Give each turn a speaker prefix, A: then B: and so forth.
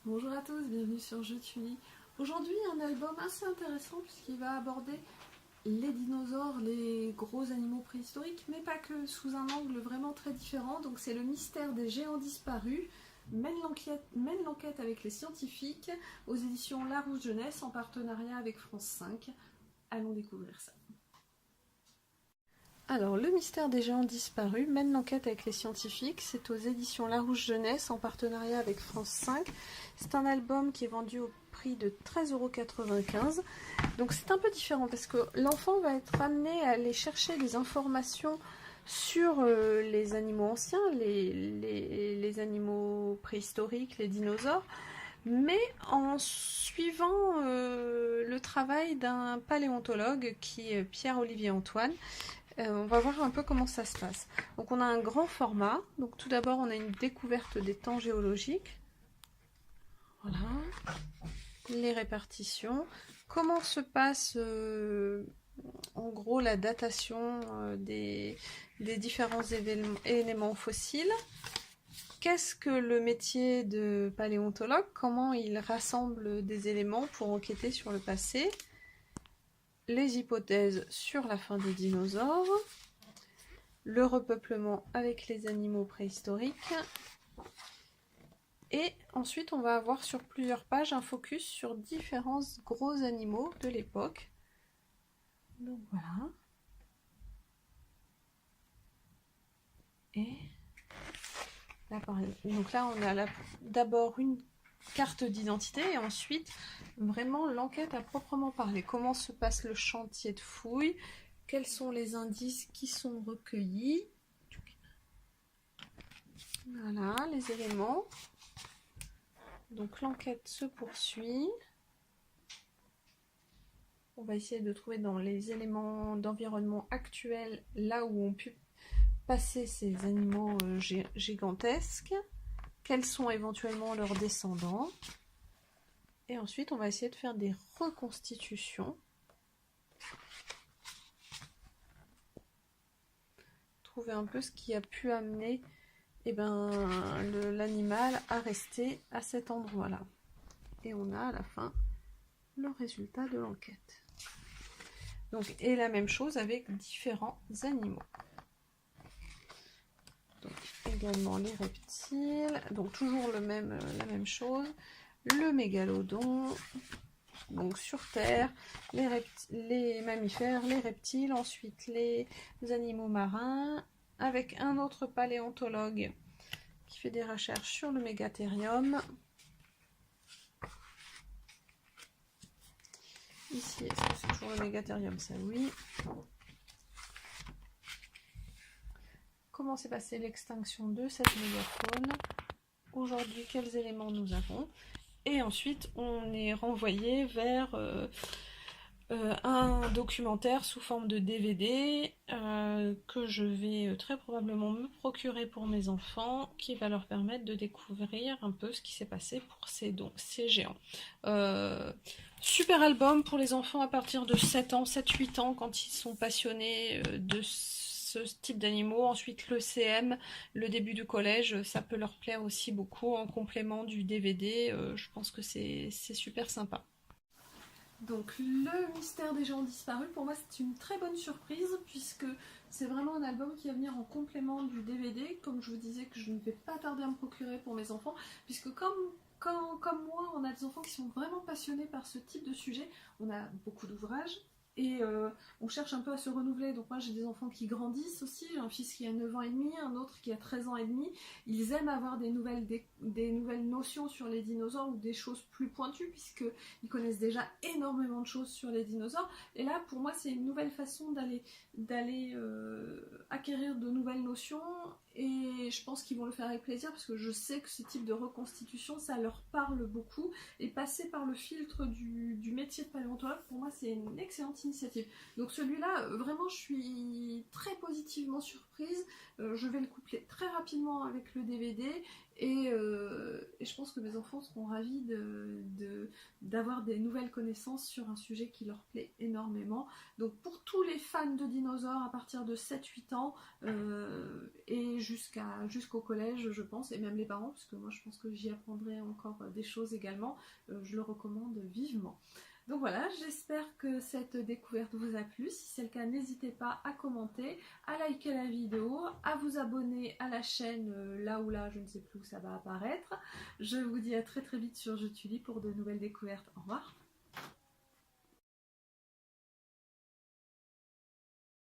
A: Bonjour à tous, bienvenue sur Je Tulis. Aujourd'hui un album assez intéressant puisqu'il va aborder les dinosaures, les gros animaux préhistoriques, mais pas que, sous un angle vraiment très différent. Donc c'est le mystère des géants disparus, mène l'enquête avec les scientifiques aux éditions Larousse Jeunesse en partenariat avec France 5. Allons découvrir ça. Alors, le mystère des géants disparus mène l'enquête avec les scientifiques. C'est aux éditions Larousse Jeunesse en partenariat avec France 5. C'est un album qui est vendu au prix de 13,95 €. Donc c'est un peu différent parce que l'enfant va être amené à aller chercher des informations sur les animaux anciens, les animaux préhistoriques, les dinosaures, mais en suivant le travail d'un paléontologue qui est Pierre-Olivier Antoine. On va voir un peu comment ça se passe. Donc on a un grand format. Donc tout d'abord on a une découverte des temps géologiques. Voilà. Les répartitions. Comment se passe en gros la datation des différents éléments fossiles. Qu'est-ce que le métier de paléontologue? Comment il rassemble des éléments pour enquêter sur le passé? Les hypothèses sur la fin des dinosaures, le repeuplement avec les animaux préhistoriques, et ensuite on va avoir sur plusieurs pages un focus sur différents gros animaux de l'époque. Donc voilà. Et là, donc là on a d'abord une carte d'identité et ensuite vraiment l'enquête à proprement parler. Comment se passe le chantier de fouilles, quels sont les indices qui sont recueillis. Voilà les éléments. Donc l'enquête se poursuit. On va essayer de trouver dans les éléments d'environnement actuels là où ont pu passer ces animaux gigantesques. Quels sont éventuellement leurs descendants. Et ensuite, on va essayer de faire des reconstitutions. Trouver un peu ce qui a pu amener l'animal à rester à cet endroit-là. Et on a à la fin le résultat de l'enquête. Donc, et la même chose avec différents animaux. Donc, également les reptiles. Donc, toujours la même chose. Le mégalodon, donc sur Terre, les mammifères, les reptiles, ensuite les animaux marins, avec un autre paléontologue qui fait des recherches sur le mégathérium. Ici, est-ce que c'est toujours le mégathérium? Ça oui. Comment s'est passée l'extinction de cette mégafaune? Aujourd'hui, quels éléments nous avons? Et ensuite, on est renvoyé vers un documentaire sous forme de DVD que je vais très probablement me procurer pour mes enfants, qui va leur permettre de découvrir un peu ce qui s'est passé pour ces géants. Super album pour les enfants à partir de 7 ans, 7-8 ans, quand ils sont passionnés de ce type d'animaux. Ensuite le CM, le début du collège, ça peut leur plaire aussi beaucoup en complément du DVD. Je pense que c'est super sympa. Donc le mystère des géants disparus, pour moi c'est une très bonne surprise puisque c'est vraiment un album qui va venir en complément du DVD, comme je vous disais que je ne vais pas tarder à me procurer pour mes enfants, puisque comme moi, on a des enfants qui sont vraiment passionnés par ce type de sujet. On a beaucoup d'ouvrages et on cherche un peu à se renouveler. Donc moi j'ai des enfants qui grandissent aussi, j'ai un fils qui a 9 ans et demi, un autre qui a 13 ans et demi. Ils aiment avoir des nouvelles notions sur les dinosaures ou des choses plus pointues puisqu'ils connaissent déjà énormément de choses sur les dinosaures. Et là pour moi c'est une nouvelle façon d'aller acquérir de nouvelles notions, et je pense qu'ils vont le faire avec plaisir parce que je sais que ce type de reconstitution ça leur parle beaucoup, et passer par le filtre du métier de paléontologue, pour moi c'est une excellente initiative. Donc celui-là vraiment je suis très positivement surprise. Je vais le coupler très rapidement avec le DVD et je pense que mes enfants seront ravis d'avoir des nouvelles connaissances sur un sujet qui leur plaît énormément. Donc pour tous les fans de dinosaures à partir de 7-8 ans et
B: jusqu'au collège, je pense, et même les parents, parce que moi je pense que j'y apprendrai encore des choses également. Je le recommande vivement. Donc voilà, j'espère que cette découverte vous a plu. Si c'est le cas, n'hésitez pas à commenter, à liker la vidéo, à vous abonner à la chaîne là ou là, je ne sais plus où ça va apparaître. Je vous dis à très très vite sur Je Tully pour de nouvelles découvertes. Au revoir.